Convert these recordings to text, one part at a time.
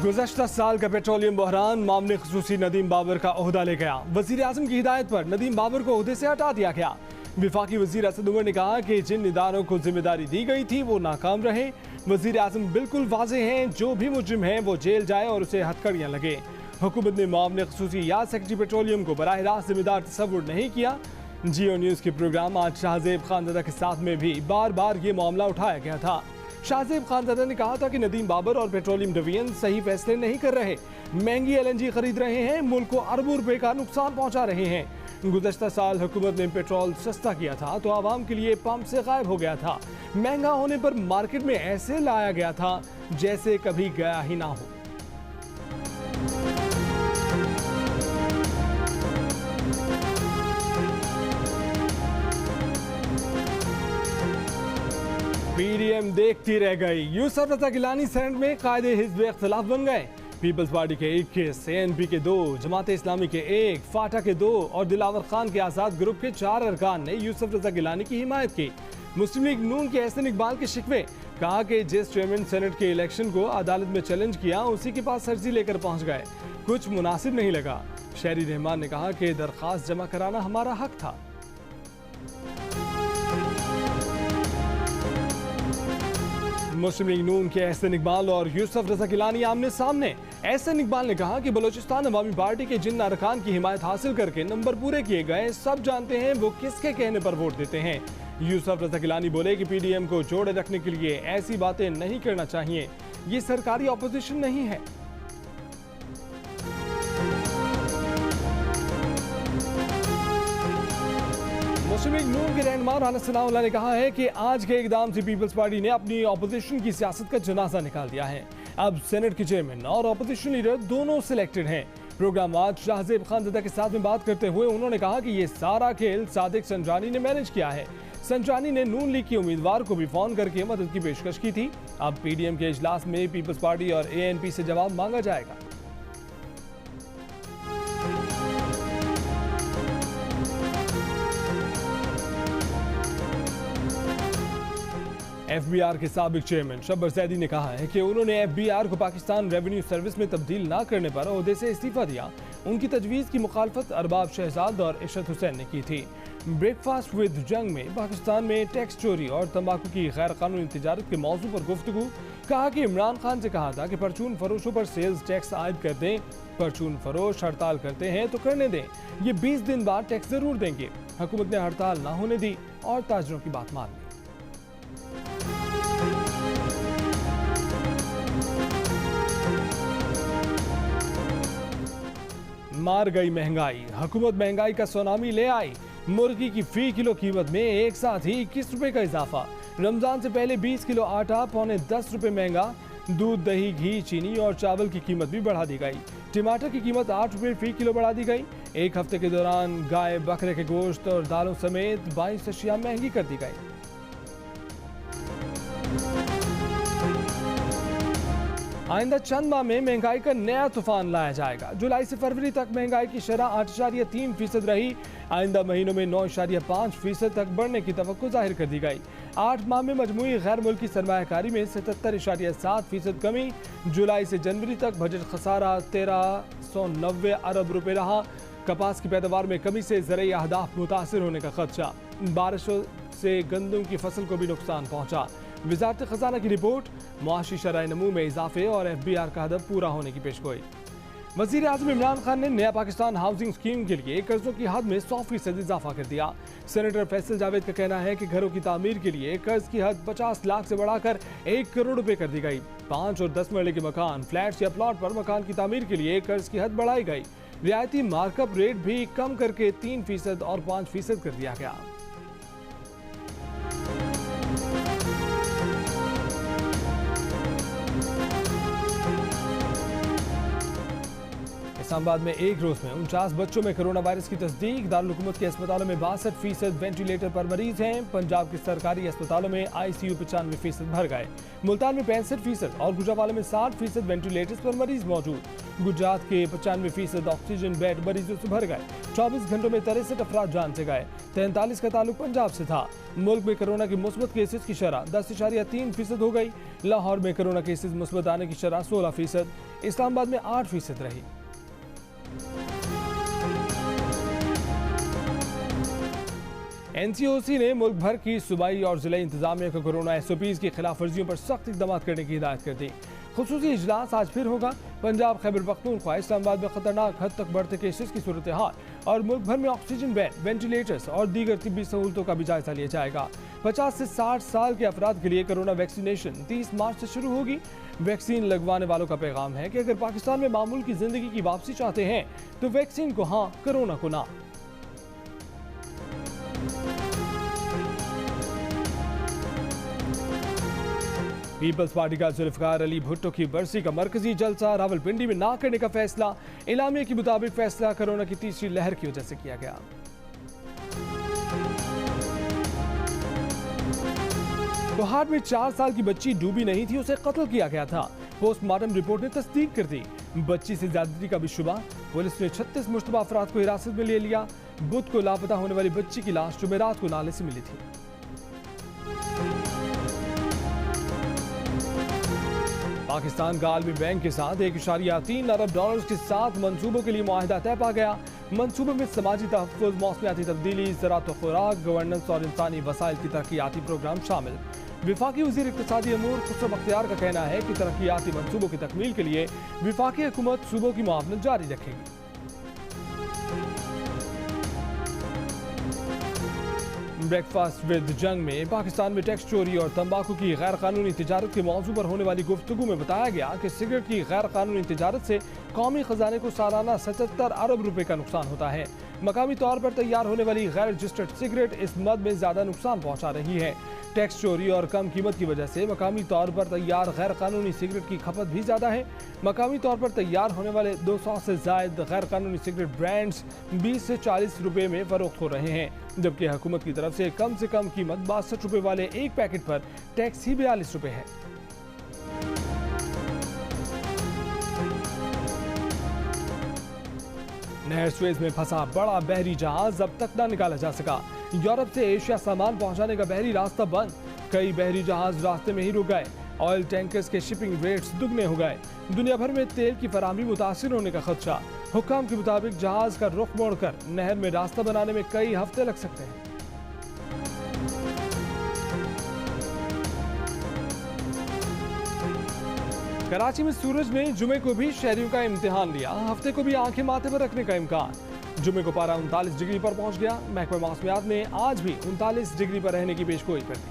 गुज़श्ता साल का पेट्रोलियम बहरान मामले ख़ुसूसी नदीम बाबर का ओहदा ले गया। वज़ीर आज़म की हिदायत पर नदीम बाबर को ओहदे से हटा दिया गया। विफाकी वज़ीर असद उमर ने कहा कि जिन इदारों को जिम्मेदारी दी गई थी वो नाकाम रहे। वज़ीर आज़म बिल्कुल वाज़ेह हैं, जो भी मुजरिम है वो जेल जाए और उसे हथकड़ियाँ लगे। हुकूमत ने मामले ख़ुसूसी या सेक्रेटरी पेट्रोलियम को बराह रास्त जिम्मेदार तस्वुर नहीं किया। जियो न्यूज़ के प्रोग्राम आज शाहजेब खानज़ादा के साथ में भी बार बार ये मामला उठाया गया था। शाहजेब खानज़ादा ने कहा था कि नदीम बाबर और पेट्रोलियम डिवीजन सही फैसले नहीं कर रहे, महंगी LNG खरीद रहे हैं, मुल्क को अरबों रुपए का नुकसान पहुंचा रहे हैं। गुज़श्ता साल हुकूमत ने पेट्रोल सस्ता किया था तो आवाम के लिए पंप से गायब हो गया था। महंगा होने पर मार्केट में ऐसे लाया गया था जैसे कभी गया ही ना हो। PDM देखती रह गई। यूसुफ रज़ा गिलानी सेनेट में कायदे हिज़्ब इख्तिलाफ बन गए। पीपल्स पार्टी के 21, ANP के 2, जमात इस्लामी के 1, फाटा के 2 और दिलावर खान के आज़ाद ग्रुप के 4 अरकान ने यूसुफ रज़ा गिलानी की हिमायत की। मुस्लिम लीग नून के एहसन इकबाल के शिकवे, कहा कि जिस चेयरमैन सेनेट के इलेक्शन को अदालत में चैलेंज किया उसी के पास अर्जी लेकर पहुंच गए, कुछ मुनासिब नहीं लगा। शहरी रहमान ने कहा कि दरख्वास्त जमा कराना हमारा हक था। मुस्लिम लीग नून के एहसन इकबाल और यूसुफ रज़ा गिलानी आमने सामने। एहसन इकबाल ने कहा कि बलोचिस्तान अवामी पार्टी के जिन अरकान की हिमायत हासिल करके नंबर पूरे किए गए, सब जानते हैं वो किसके कहने पर वोट देते हैं। यूसुफ रज़ा गिलानी बोले कि PDM को जोड़े रखने के लिए ऐसी बातें नहीं करना चाहिए, ये सरकारी ऑपोजिशन नहीं है। मुस्लिम लीग नून के रहनुमा राना सनाउल्लाह ने कहा है कि आज के इकदाम से पीपल्स पार्टी ने अपनी ऑपोजिशन की सियासत का जनाजा निकाल दिया है। अब सेनेट के चेयरमैन और ऑपोजिशन लीडर दोनों सिलेक्टेड हैं। प्रोग्राम आज शाहजेब खानज़ादा के साथ में बात करते हुए उन्होंने कहा कि ये सारा खेल सादिक संजानी ने मैनेज किया है। संजानी ने नून लीग के उम्मीदवार को भी फोन करके मदद की पेशकश की थी। अब PDM के इजलास में पीपल्स पार्टी और ANP से जवाब मांगा जाएगा। FBR के साबिक चेयरमैन शब्बर जैदी ने कहा है कि उन्होंने FBR को पाकिस्तान रेवेन्यू सर्विस में तब्दील न करने पर ओहदे से इस्तीफा दिया। उनकी तजवीज़ की मुखालफत अरबाब शहजाद और इशरत हुसैन ने की थी। ब्रेकफास्ट विद जंग में पाकिस्तान में टैक्स चोरी और तंबाकू की गैर कानूनी तिजारत के मौजू पर गुफ्तगू, कहा कि इमरान खान से कहा था कि परचून फरोशों पर सेल्स टैक्स आयद कर दें। परचून फरोश हड़ताल करते हैं तो करने दें, ये 20 दिन बाद टैक्स जरूर देंगे। हुकूमत ने हड़ताल न होने दी और ताजरों की बात मान ली। मार गई महंगाई, हुकूमत महंगाई का सुनामी ले आई। मुर्गी की फी किलो कीमत में एक साथ ही 21 रुपए का इजाफा। रमजान से पहले 20 किलो आटा पौने 10 रुपए महंगा। दूध, दही, घी, चीनी और चावल की कीमत भी बढ़ा दी गई। टमाटर की कीमत 8 रुपए फी किलो बढ़ा दी गई। एक हफ्ते के दौरान गाय, बकरे के गोश्त और दालों समेत 22 अशिया महंगी कर दी गई। आइंदा चंद माह में महंगाई का नया तूफान लाया जाएगा। जुलाई से फरवरी तक महंगाई की शरह 8.3% रही। आइंदा महीनों में 9.5% तक बढ़ने की तवक्को जाहिर कर दी गई। 8 माह में मजमूई गैर मुल्की सरमायाकारी में 77.7% कमी। जुलाई से जनवरी तक बजट खसारा 1390 अरब रुपए रहा। कपास की पैदावार में कमी से ज़रई अहदाफ मुतासिर होने का खदशा। बारिशों से गंदम की फसल को भी नुकसान पहुंचा। वज़ारत खजाना की रिपोर्ट, मुआशी शरह नमू में इजाफे और FBR का हदफ पूरा होने की पेशगोई। वज़ीर आज़म इमरान खान ने नया पाकिस्तान हाउसिंग स्कीम के लिए कर्जों की हद में 100% इजाफा कर दिया। सेनेटर फैसल जावेद का कहना है कि घरों की तामीर के लिए कर्ज की हद 50 लाख से बढ़ाकर 1 करोड़ रुपए कर दी गई। 5 और 10 मरले के मकान, फ्लैट्स या प्लॉट पर मकान की तामीर के लिए कर्ज की हद बढ़ाई गई। रियायती मार्कअप रेट भी कम करके 3% और 5% कर दिया गया। इस्लामाबाद में एक रोज में 49 बच्चों में कोरोना वायरस की तस्दीक। दारुल हुकूमत के अस्पतालों में 62% वेंटिलेटर पर मरीज हैं। पंजाब के सरकारी अस्पतालों में ICU 95% भर गए। मुल्तान में 65% और गुजरावाला में 60% वेंटिलेटर्स पर मरीज मौजूद। गुजरात के 95% ऑक्सीजन बेड मरीजों से भर गए। 24 घंटों में 63 अफराद जान से गए। 43 का ताल्लुक पंजाब से था। मुल्क में कोरोना के मुस्बत केसेस की शरह 10.3% हो गई। लाहौर में कोरोना केसेस मुस्बत आने की शरह 16%, इस्लामाबाद में 8% रही। NCOC ने मुल्क भर की सूबाई और जिला इंतजामिया को कोरोना SOPs की खिलाफ वर्जियों पर सख्त इक़दाम करने की हिदायत कर दी। खुसूसी इजलास आज फिर होगा। पंजाब, खैबर पख्तूनख्वा, इस्लामाबाद में खतरनाक हद तक बढ़ते केसेस की सूरत हाल और मुल्क भर में ऑक्सीजन बेड, वेंटिलेटर्स और दीगर तिब्बी सहूलतों का भी जायजा लिया जाएगा। 50 से 60 साल के अफराद के लिए कोरोना वैक्सीनेशन 30 मार्च से शुरू होगी। वैक्सीन लगवाने वालों का पैगाम है कि अगर पाकिस्तान में मामूल की जिंदगी की वापसी चाहते हैं तो वैक्सीन को हाँ, कोरोना को ना। पीपल्स पार्टी का जुल्फकार अली भुट्टो की बरसी का मरकजी जलसा रावलपिंडी में ना करने का फैसला। इलामिया के मुताबिक फैसला कोरोना की तीसरी लहर की वजह से किया गया। कोहाट में 4 साल की बच्ची डूबी नहीं थी, उसे कत्ल किया गया था। पोस्टमार्टम रिपोर्ट ने तस्दीक कर दी। बच्ची से ज्यादती का भी शुबा। पुलिस ने 36 मुश्तबा अफराद को हिरासत में ले लिया। बुध को लापता होने वाली बच्ची की लाश जुमेरात को नाले से मिली थी। पाकिस्तान का आलमी बैंक के साथ $1.3 अरब के साथ मंसूबों के लिए मुआहिदा तय पा गया। मंसूबों में समाजी तहफ़्फ़ुज़, मौसमियाती तब्दीली, ज़राअत व खुराक, गवर्नेंस और इंसानी वसाइल की तरक्याती प्रोग्राम शामिल। विफाकी वज़ीर इक़्तिसादी अमूर खुसरो बख्तियार का कहना है कि तरक्याती मंसूबों की तकमील के लिए विफाकी हुकूमत सूबों की मुआवनत जारी रखेगी। ब्रेकफास्ट विद जंग में पाकिस्तान में टैक्स चोरी और तंबाकू की गैर कानूनी तिजारत के मौजू पर होने वाली गुफ्तगू में बताया गया कि सिगरेट की गैर कानूनी तिजारत से कौमी खजाने को सालाना 77 अरब रुपए का नुकसान होता है। मकामी तौर पर तैयार होने वाली गैर रजिस्टर्ड सिगरेट इस मद में ज्यादा नुकसान पहुंचा रही है। टैक्स चोरी और कम कीमत की वजह से मकामी तौर पर तैयार गैर कानूनी सिगरेट की खपत भी ज्यादा है। मकामी तौर पर तैयार होने वाले 200 से जायद गैर कानूनी सिगरेट ब्रांड्स 20 से 40 रुपए में फरोख्त हो रहे हैं, जबकि हुकूमत की तरफ से कम कीमत 62 रुपए वाले एक पैकेट पर टैक्स ही 42 रुपए है। नहर स्वेज में फंसा बड़ा बहरी जहाज अब तक न निकाला जा सका। यूरोप से एशिया सामान पहुंचाने का बहरी रास्ता बंद। कई बहरी जहाज रास्ते में ही रुक गए। ऑयल टैंकर्स के शिपिंग रेट्स दुगने हो गए। दुनिया भर में तेल की फराहमी मुतासिर होने का खदशा। हुक्काम के मुताबिक जहाज का रुख मोड़कर नहर में रास्ता बनाने में कई हफ्ते लग सकते हैं। कराची में सूरज ने जुमे को भी शहरियों का इम्तिहान लिया। हफ्ते को भी आंखें माथे पर रखने का इम्कान। जुमे को पारा 39 डिग्री पर पहुंच गया। महकमा मौसमियात ने आज भी 39 डिग्री पर रहने की पेशगोई कर दी।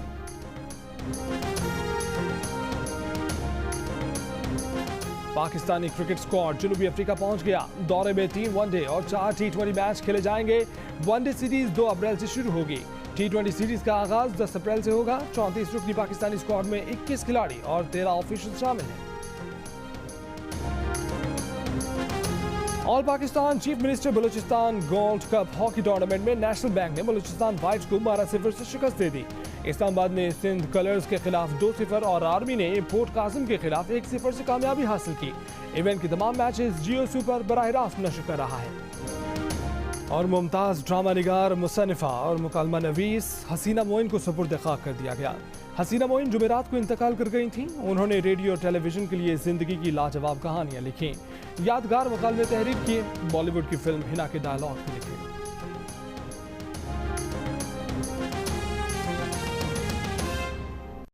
पाकिस्तानी क्रिकेट स्क्वाड जनूबी अफ्रीका पहुंच गया। दौरे में 3 वनडे और 4 T20 मैच खेले जाएंगे। वनडे सीरीज 2 अप्रैल से शुरू होगी। T20 सीरीज का आगाज 10 अप्रैल से होगा। 34 रुकनी पाकिस्तानी स्क्वाड में 21 खिलाड़ी और 13 ऑफिशियल शामिल हैं। All Pakistan chief minister Balochistan gold cup hockey tournament में नेशनल बैंक ने बलूचिस्तान वाइट्स को 12-0 से शिकस्त दे दी। इस्लामाबाद ने सिंध कलर्स के खिलाफ 2-0 और आर्मी ने पोर्ट कासिम के खिलाफ 1-0 से कामयाबी हासिल की। इवेंट के तमाम मैचेस जियो सुपर बराह रास्त नशर कर रहा है। और मुमताज ड्रामा निगार, मुसन्निफा और मुकालमा नवीस हसीना मोइन को सुपुर्द खाक कर दिया गया। हसीना मोइन जुमेरात को इंतकाल कर गई थीं। उन्होंने रेडियो और टेलीविजन के लिए जिंदगी की लाजवाब कहानियां लिखी, यादगार मुकालमे तहरीर किए, बॉलीवुड की फिल्म हिना के डायलॉग भी लिखे।